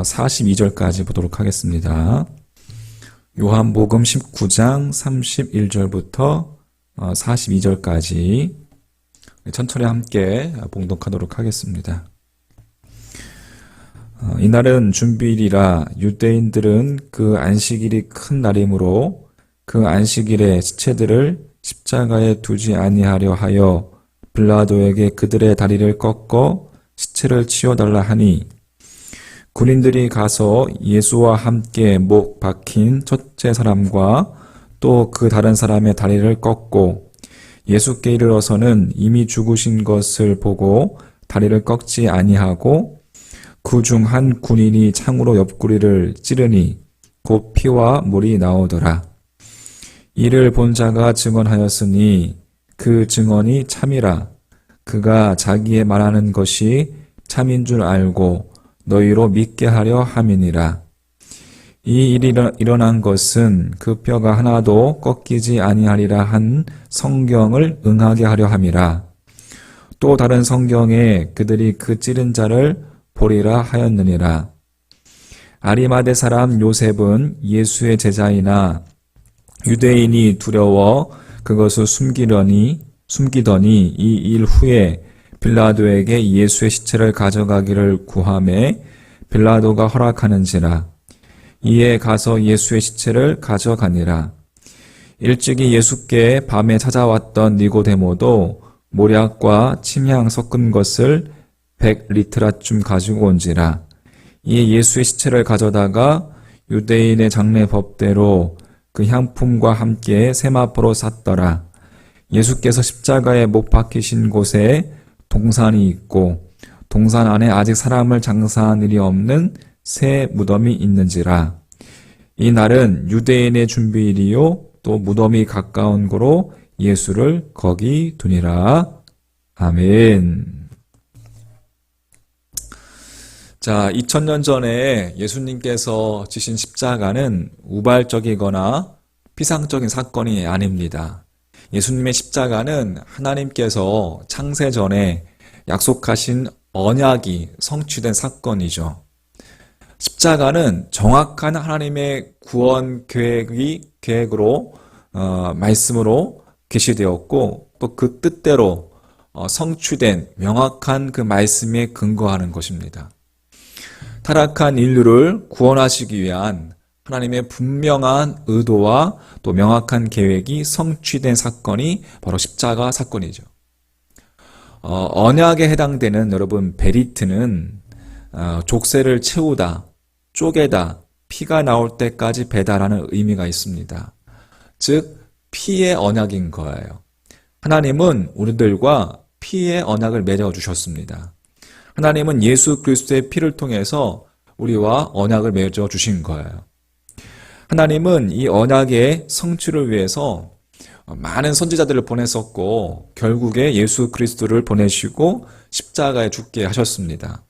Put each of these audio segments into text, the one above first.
42절까지 보도록 하겠습니다. 요한복음 19장 31절부터 42절까지 천천히 함께 봉독하도록 하겠습니다. 이날은 준비일이라 유대인들은 그 안식일이 큰 날이므로 그 안식일에 시체들을 십자가에 두지 아니하려 하여 빌라도에게 그들의 다리를 꺾어 시체를 치워달라 하니 군인들이 가서 예수와 함께 목 박힌 첫째 사람과 또 그 다른 사람의 다리를 꺾고 예수께 이르러서는 이미 죽으신 것을 보고 다리를 꺾지 아니하고 그 중 한 군인이 창으로 옆구리를 찌르니 곧 피와 물이 나오더라. 이를 본 자가 증언하였으니 그 증언이 참이라. 그가 자기의 말하는 것이 참인 줄 알고 너희로 믿게 하려 함이니라. 이 일이 일어난 것은 그 뼈가 하나도 꺾이지 아니하리라 한 성경을 응하게 하려 함이라. 또 다른 성경에 그들이 그 찌른 자를 보리라 하였느니라. 아리마대 사람 요셉은 예수의 제자이나 유대인이 두려워 그것을 숨기더니 이 일 후에 빌라도에게 예수의 시체를 가져가기를 구하매 빌라도가 허락하는지라. 이에 가서 예수의 시체를 가져가니라. 일찍이 예수께 밤에 찾아왔던 니고데모도 모략과 침향 섞은 것을 100리트라쯤 가지고 온지라. 이에 예수의 시체를 가져다가 유대인의 장례 법대로 그 향품과 함께 세마포로 쌌더라. 예수께서 십자가에 못 박히신 곳에 동산이 있고 동산 안에 아직 사람을 장사한 일이 없는 새 무덤이 있는지라. 이 날은 유대인의 준비일이요 또 무덤이 가까운 고로 예수를 거기 두니라. 아멘. 자, 2000년 전에 예수님께서 지신 십자가는 우발적이거나 피상적인 사건이 아닙니다. 예수님의 십자가는 하나님께서 창세 전에 약속하신 언약이 성취된 사건이죠. 십자가는 정확한 하나님의 구원 계획으로 말씀으로 계시되었고 또 그 뜻대로 성취된 명확한 그 말씀에 근거하는 것입니다. 타락한 인류를 구원하시기 위한 하나님의 분명한 의도와 또 명확한 계획이 성취된 사건이 바로 십자가 사건이죠. 언약에 해당되는 여러분 베리트는 족쇄를 채우다, 쪼개다, 피가 나올 때까지 배달하는 의미가 있습니다. 즉 피의 언약인 거예요. 하나님은 우리들과 피의 언약을 맺어 주셨습니다. 하나님은 예수 그리스도의 피를 통해서 우리와 언약을 맺어 주신 거예요. 하나님은 이 언약의 성취를 위해서 많은 선지자들을 보냈었고 결국에 예수 그리스도를 보내시고 십자가에 죽게 하셨습니다.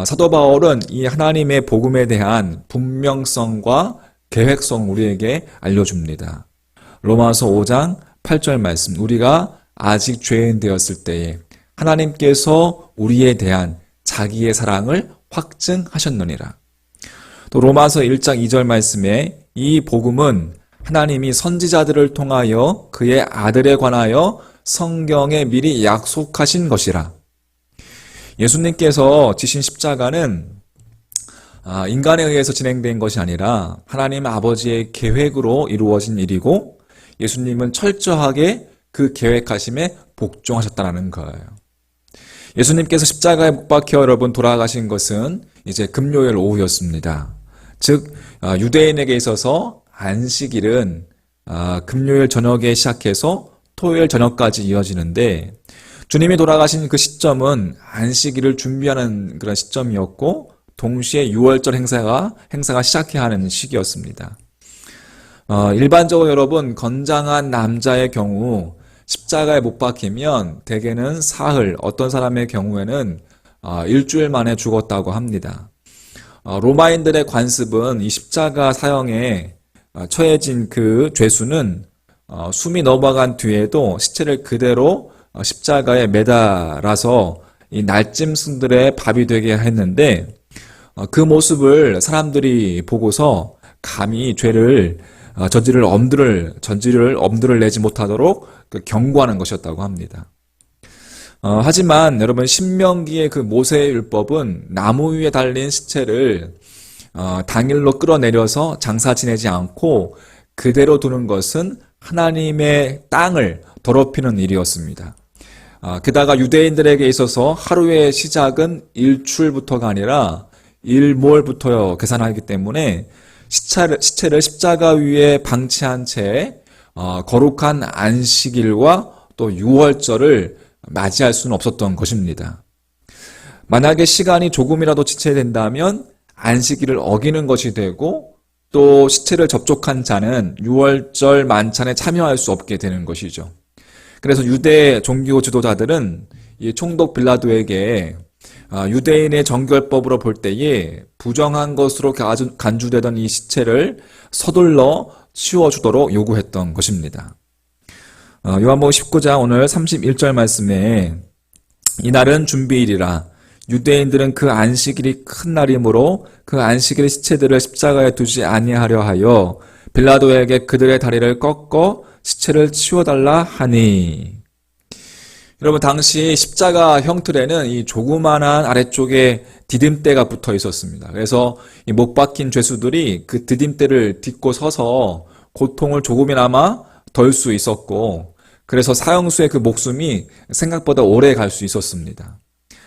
사도 바울은 이 하나님의 복음에 대한 분명성과 계획성을 우리에게 알려줍니다. 로마서 5장 8절 말씀, 우리가 아직 죄인 되었을 때에 하나님께서 우리에 대한 자기의 사랑을 확증하셨느니라. 또 로마서 1장 2절 말씀에 이 복음은 하나님이 선지자들을 통하여 그의 아들에 관하여 성경에 미리 약속하신 것이라. 예수님께서 지신 십자가는 인간에 의해서 진행된 것이 아니라 하나님 아버지의 계획으로 이루어진 일이고 예수님은 철저하게 그 계획하심에 복종하셨다는 거예요. 예수님께서 십자가에 못 박혀 여러분 돌아가신 것은 이제 금요일 오후였습니다. 즉 유대인에게 있어서 안식일은 금요일 저녁에 시작해서 토요일 저녁까지 이어지는데 주님이 돌아가신 그 시점은 안식일을 준비하는 그런 시점이었고 동시에 6월절 행사가 시작해야 하는 시기였습니다. 일반적으로 여러분 건장한 남자의 경우 십자가에 못 박히면 대개는 사흘, 어떤 사람의 경우에는 일주일 만에 죽었다고 합니다. 로마인들의 관습은 이 십자가 사형에 처해진 그 죄수는 숨이 넘어간 뒤에도 시체를 그대로 십자가에 매달아서 이 날짐승들의 밥이 되게 했는데 그 모습을 사람들이 보고서 감히 죄를 저지를 엄두를 내지 못하도록 경고하는 것이었다고 합니다. 하지만 여러분 신명기의 그 모세의 율법은 나무 위에 달린 시체를 당일로 끌어내려서 장사 지내지 않고 그대로 두는 것은 하나님의 땅을 더럽히는 일이었습니다. 게다가 유대인들에게 있어서 하루의 시작은 일출부터가 아니라 일몰부터 계산하기 때문에 시체를 십자가 위에 방치한 채 거룩한 안식일과 또 유월절을 맞이할 수는 없었던 것입니다. 만약에 시간이 조금이라도 지체된다면 안식일을 어기는 것이 되고 또 시체를 접촉한 자는 유월절 만찬에 참여할 수 없게 되는 것이죠. 그래서 유대 종교 지도자들은 이 총독 빌라도에게 유대인의 정결법으로 볼 때에 부정한 것으로 간주되던 이 시체를 서둘러 치워주도록 요구했던 것입니다. 요한복음 19장 오늘 31절 말씀에 이날은 준비일이라 유대인들은 그 안식일이 큰 날이므로 그 안식일 시체들을 십자가에 두지 아니하려 하여 빌라도에게 그들의 다리를 꺾어 시체를 치워달라 하니. 여러분 당시 십자가 형틀에는 이 조그만한 아래쪽에 디딤대가 붙어 있었습니다. 그래서 이 못 박힌 죄수들이 그 디딤대를 딛고 서서 고통을 조금이나마 덜 수 있었고, 그래서 사형수의 그 목숨이 생각보다 오래 갈 수 있었습니다.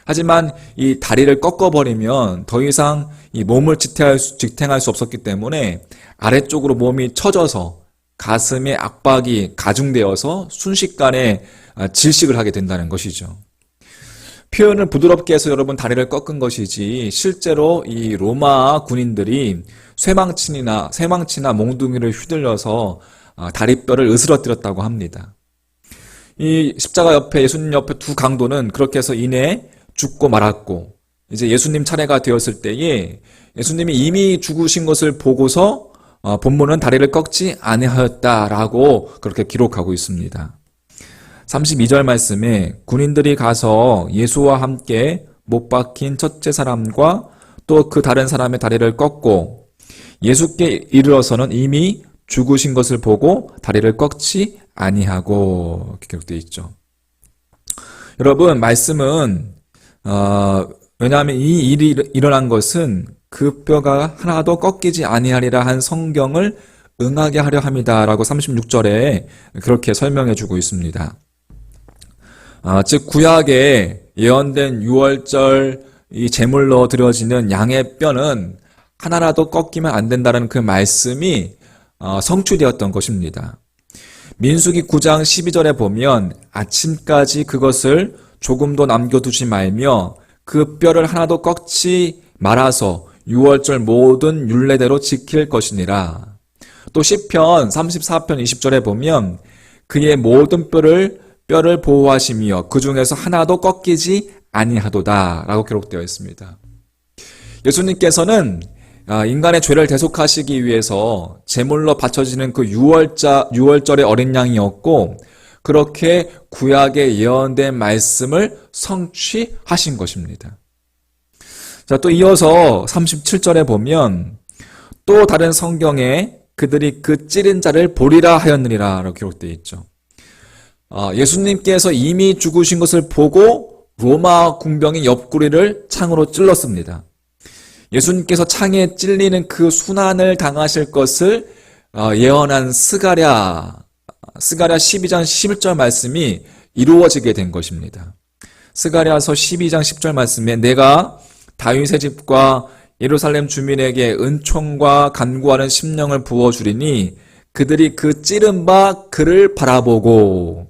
하지만 이 다리를 꺾어버리면 더 이상 이 몸을 지탱할 수 없었기 때문에 아래쪽으로 몸이 처져서 가슴에 압박이 가중되어서 순식간에 질식을 하게 된다는 것이죠. 표현을 부드럽게 해서 여러분 다리를 꺾은 것이지 실제로 이 로마 군인들이 쇠망치나 몽둥이를 휘둘려서 다리뼈를 으스러뜨렸다고 합니다. 이 십자가 옆에 예수님 옆에 두 강도는 그렇게 해서 이내 죽고 말았고, 이제 예수님 차례가 되었을 때에 예수님이 이미 죽으신 것을 보고서 본문은 다리를 꺾지 아니하였다라고 그렇게 기록하고 있습니다. 32절 말씀에 군인들이 가서 예수와 함께 못 박힌 첫째 사람과 또 그 다른 사람의 다리를 꺾고 예수께 이르러서는 이미 죽으신 것을 보고 다리를 꺾지 아니하고 이렇게 기록되어 있죠. 여러분 말씀은 왜냐하면 이 일이 일어난 것은 그 뼈가 하나도 꺾이지 아니하리라 한 성경을 응하게 하려 함이다라고 36절에 그렇게 설명해 주고 있습니다. 즉 구약에 예언된 유월절 이 제물로 드려지는 양의 뼈는 하나라도 꺾이면 안 된다는 그 말씀이 성취되었던 것입니다. 민수기 9장 12절에 보면 아침까지 그것을 조금도 남겨두지 말며 그 뼈를 하나도 꺾지 말아서 유월절 모든 율례대로 지킬 것이니라. 또 시편 34편 20절에 보면 그의 모든 뼈를 보호하시며 그 중에서 하나도 꺾이지 아니하도다 라고 기록되어 있습니다. 예수님께서는 인간의 죄를 대속하시기 위해서 제물로 바쳐지는 그 유월절의 어린 양이었고, 그렇게 구약에 예언된 말씀을 성취하신 것입니다. 자, 또 이어서 37절에 보면 또 다른 성경에 그들이 그 찌른 자를 보리라 하였느니라 라고 기록되어 있죠. 예수님께서 이미 죽으신 것을 보고 로마 군병이 옆구리를 창으로 찔렀습니다. 예수님께서 창에 찔리는 그 순환을 당하실 것을 예언한 스가랴 12장 11절 말씀이 이루어지게 된 것입니다. 스가랴서 12장 10절 말씀에 내가 다윗의 집과 예루살렘 주민에게 은총과 간구하는 심령을 부어주리니 그들이 그 찌른 바 그를 바라보고.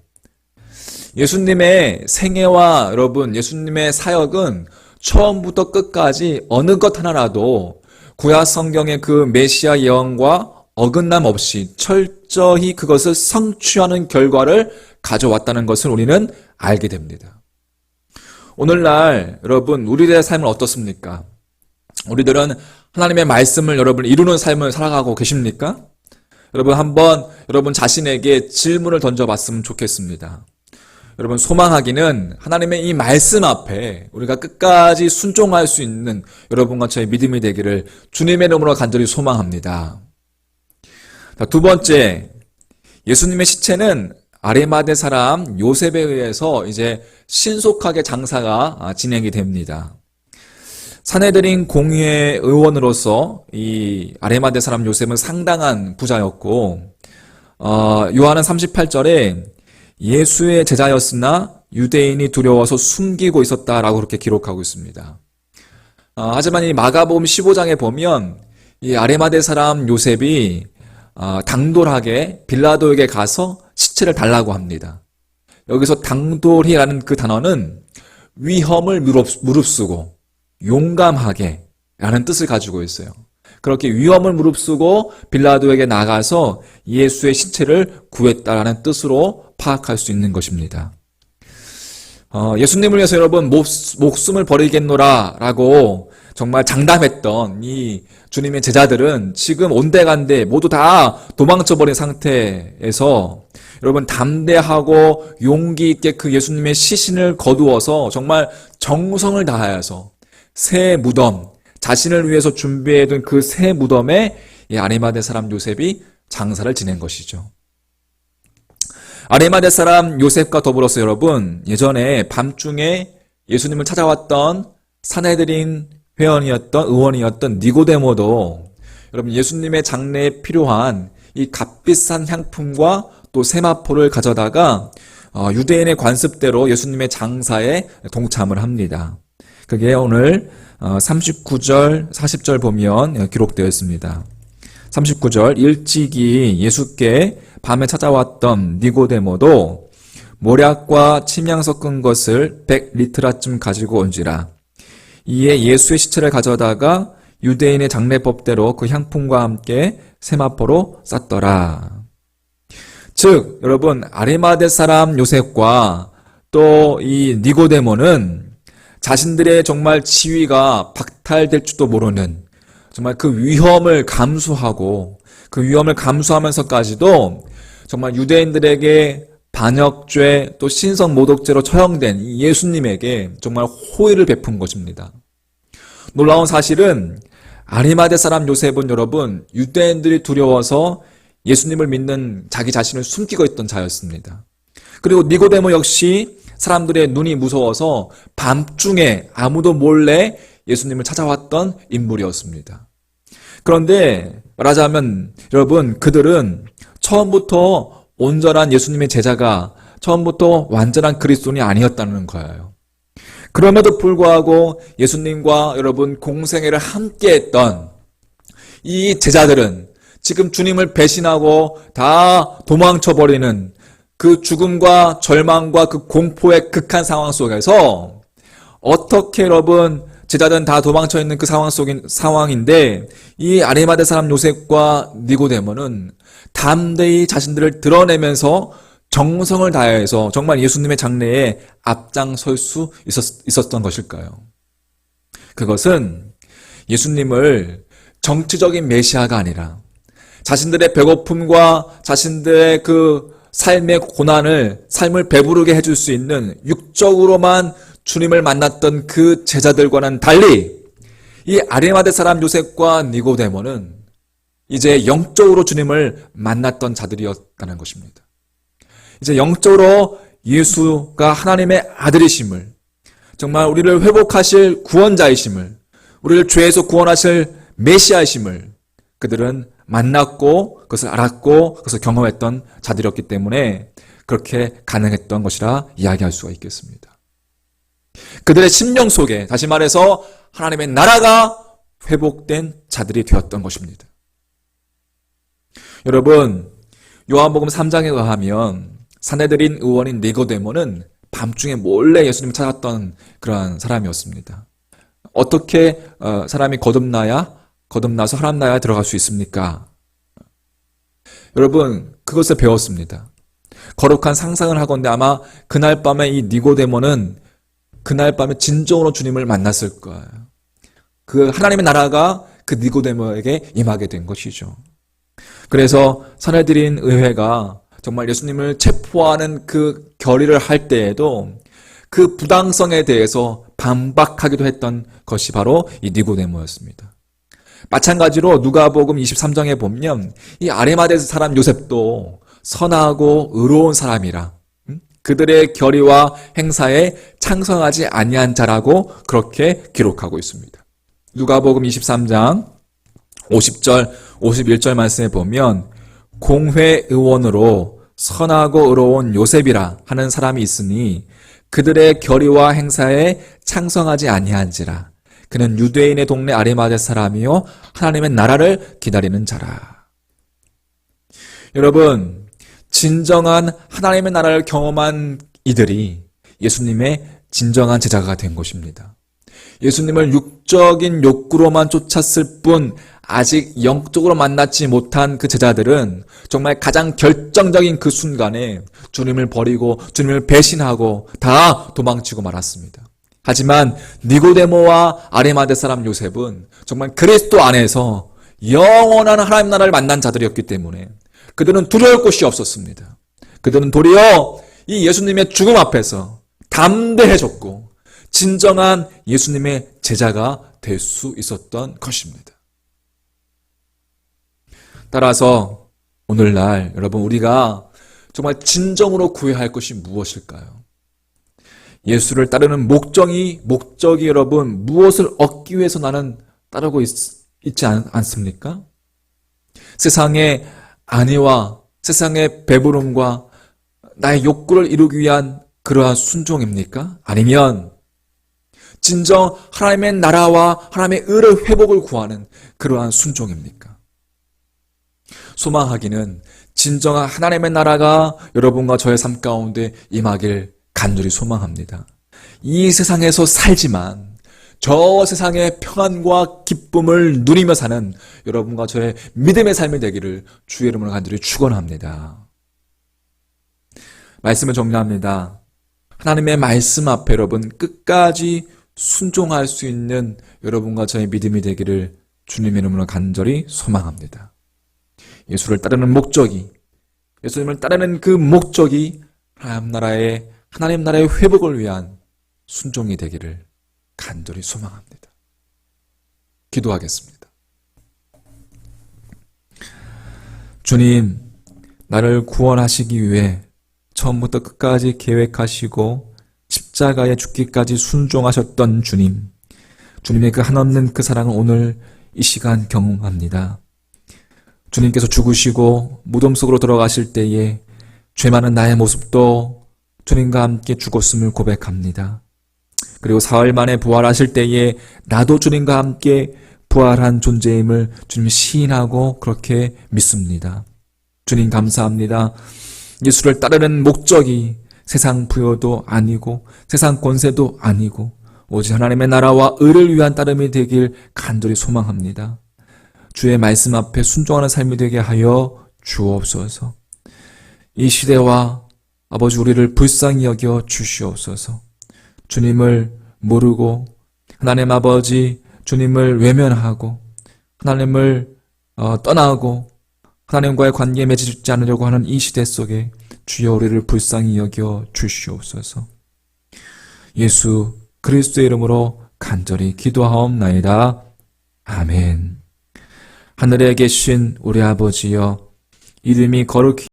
예수님의 생애와 여러분 예수님의 사역은 처음부터 끝까지 어느 것 하나라도 구약 성경의 그 메시아 예언과 어긋남 없이 철저히 그것을 성취하는 결과를 가져왔다는 것을 우리는 알게 됩니다. 오늘날 여러분 우리들의 삶은 어떻습니까? 우리들은 하나님의 말씀을 여러분 이루는 삶을 살아가고 계십니까? 여러분 한번 여러분 자신에게 질문을 던져봤으면 좋겠습니다. 여러분, 소망하기는 하나님의 이 말씀 앞에 우리가 끝까지 순종할 수 있는 여러분과 저의 믿음이 되기를 주님의 이름으로 간절히 소망합니다. 자, 두 번째, 예수님의 시체는 아리마대 사람 요셉에 의해서 이제 신속하게 장사가 진행이 됩니다. 산헤드린 공의회 의원으로서 이 아리마대 사람 요셉은 상당한 부자였고, 요한은 38절에 예수의 제자였으나 유대인이 두려워서 숨기고 있었다라고 그렇게 기록하고 있습니다. 하지만 이 마가복음 15장에 보면 이 아리마대 사람 요셉이 당돌하게 빌라도에게 가서 시체를 달라고 합니다. 여기서 당돌이라는 그 단어는 위험을 무릅쓰고 용감하게 라는 뜻을 가지고 있어요. 그렇게 위험을 무릅쓰고 빌라도에게 나가서 예수의 시체를 구했다라는 뜻으로 파악할 수 있는 것입니다. 예수님을 위해서 여러분 목숨을 버리겠노라 라고 정말 장담했던 이 주님의 제자들은 지금 온데간데 모두 다 도망쳐버린 상태에서 여러분 담대하고 용기 있게 그 예수님의 시신을 거두어서 정말 정성을 다하여서 새 무덤, 자신을 위해서 준비해둔 그 새 무덤에 이 아리마대 사람 요셉이 장사를 지낸 것이죠. 아리마대 사람 요셉과 더불어서 여러분, 예전에 밤중에 예수님을 찾아왔던 산헤드린 의원이었던 니고데모도 여러분 예수님의 장례에 필요한 이 값비싼 향품과 또 세마포를 가져다가 유대인의 관습대로 예수님의 장사에 동참을 합니다. 그게 오늘 39절, 40절 보면 기록되어 있습니다. 39절, 일찍이 예수께 밤에 찾아왔던 니고데모도 모략과 침향 섞은 것을 100리트라쯤 가지고 온지라. 이에 예수의 시체를 가져다가 유대인의 장례법대로 그 향품과 함께 세마포로 쌌더라. 즉, 여러분, 아리마대 사람 요셉과 또 이 니고데모는 자신들의 정말 지위가 박탈될지도 모르는 정말 그 위험을 감수하고 그 위험을 감수하면서까지도 정말 유대인들에게 반역죄 또 신성모독죄로 처형된 예수님에게 정말 호의를 베푼 것입니다. 놀라운 사실은 아리마대 사람 요셉은 여러분 유대인들이 두려워서 예수님을 믿는 자기 자신을 숨기고 있던 자였습니다. 그리고 니고데모 역시 사람들의 눈이 무서워서 밤중에 아무도 몰래 예수님을 찾아왔던 인물이었습니다. 그런데 말하자면 여러분 그들은 처음부터 온전한 예수님의 제자가 처음부터 완전한 그리스도인이 아니었다는 거예요. 그럼에도 불구하고 예수님과 여러분 공생애를 함께 했던 이 제자들은 지금 주님을 배신하고 다 도망쳐버리는 그 죽음과 절망과 그 공포의 극한 상황 속에서 어떻게 여러분 제자들은 다 도망쳐 있는 그 상황인데 이 아리마대 사람 요셉과 니고데모는 담대히 자신들을 드러내면서 정성을 다해서 정말 예수님의 장례에 앞장설 수 있었던 것일까요? 그것은 예수님을 정치적인 메시아가 아니라 자신들의 배고픔과 자신들의 그 삶의 삶을 배부르게 해줄 수 있는 육적으로만 주님을 만났던 그 제자들과는 달리 이 아리마대 사람 요셉과 니고데모는 이제 영적으로 주님을 만났던 자들이었다는 것입니다. 이제 영적으로 예수가 하나님의 아들이심을, 정말 우리를 회복하실 구원자이심을, 우리를 죄에서 구원하실 메시아이심을 그들은 만났고 그것을 알았고 그것을 경험했던 자들이었기 때문에 그렇게 가능했던 것이라 이야기할 수가 있겠습니다. 그들의 심령 속에 다시 말해서 하나님의 나라가 회복된 자들이 되었던 것입니다. 여러분, 요한복음 3장에 의하면 산헤드린 의원인 니고데모는 밤중에 몰래 예수님을 찾았던 그러한 사람이었습니다. 어떻게 사람이 거듭나서 하나님 나라에 들어갈 수 있습니까? 여러분, 그것을 배웠습니다. 거룩한 상상을 하건대 아마 그날 밤에 이 니고데모는 그날 밤에 진정으로 주님을 만났을 거예요. 그 하나님의 나라가 그 니고데모에게 임하게 된 것이죠. 그래서 산헤드린 의회가 정말 예수님을 체포하는 그 결의를 할 때에도 그 부당성에 대해서 반박하기도 했던 것이 바로 이 니고데모였습니다. 마찬가지로 누가복음 23장에 보면 이 아리마대 사람 요셉도 선하고 의로운 사람이라 그들의 결의와 행사에 창성하지 아니한 자라고 그렇게 기록하고 있습니다. 누가복음 23장 50절, 51절 말씀에 보면 공회의원으로 선하고 의로운 요셉이라 하는 사람이 있으니 그들의 결의와 행사에 창성하지 아니한지라. 그는 유대인의 동네 아리마대 사람이요 하나님의 나라를 기다리는 자라. 여러분, 진정한 하나님의 나라를 경험한 이들이 예수님의 진정한 제자가 된 것입니다. 예수님을 육적인 욕구로만 쫓았을 뿐 아직 영적으로 만나지 못한 그 제자들은 정말 가장 결정적인 그 순간에 주님을 버리고 주님을 배신하고 다 도망치고 말았습니다. 하지만 니고데모와 아리마대 사람 요셉은 정말 그리스도 안에서 영원한 하나님 나라를 만난 자들이었기 때문에 그들은 두려울 곳이 없었습니다. 그들은 도리어 이 예수님의 죽음 앞에서 담대해졌고 진정한 예수님의 제자가 될 수 있었던 것입니다. 따라서 오늘날 여러분 우리가 정말 진정으로 구해야 할 것이 무엇일까요? 예수를 따르는 목적이 여러분 무엇을 얻기 위해서 나는 따르고 있지 않습니까? 세상의 안위와 세상의 배부름과 나의 욕구를 이루기 위한 그러한 순종입니까? 아니면 진정 하나님의 나라와 하나님의 의를 회복을 구하는 그러한 순종입니까? 소망하기는 진정한 하나님의 나라가 여러분과 저의 삶 가운데 임하길 간절히 소망합니다. 이 세상에서 살지만 저 세상의 평안과 기쁨을 누리며 사는 여러분과 저의 믿음의 삶이 되기를 주의 이름으로 간절히 축원합니다. 말씀을 정리합니다. 하나님의 말씀 앞에 여러분 끝까지 순종할 수 있는 여러분과 저의 믿음이 되기를 주님의 이름으로 간절히 소망합니다. 예수를 따르는 목적이, 예수님을 따르는 그 목적이 하나님 나라의 회복을 위한 순종이 되기를 간절히 소망합니다. 기도하겠습니다. 주님, 나를 구원하시기 위해 처음부터 끝까지 계획하시고 십자가에 죽기까지 순종하셨던 주님, 주님의 그 한없는 그 사랑을 오늘 이 시간 경험합니다. 주님께서 죽으시고 무덤 속으로 들어가실 때에 죄 많은 나의 모습도 주님과 함께 죽었음을 고백합니다. 그리고 사흘 만에 부활하실 때에 나도 주님과 함께 부활한 존재임을 주님 시인하고 그렇게 믿습니다. 주님 감사합니다. 예수를 따르는 목적이 세상 부여도 아니고 세상 권세도 아니고 오직 하나님의 나라와 의를 위한 따름이 되길 간절히 소망합니다. 주의 말씀 앞에 순종하는 삶이 되게 하여 주옵소서. 이 시대와 아버지 우리를 불쌍히 여겨 주시옵소서. 주님을 모르고 하나님 아버지 주님을 외면하고 하나님을 떠나고 하나님과의 관계에 맺지 않으려고 하는 이 시대 속에 주여 우리를 불쌍히 여겨 주시옵소서. 예수 그리스도의 이름으로 간절히 기도하옵나이다. 아멘. 하늘에 계신 우리 아버지여, 이름이 거룩히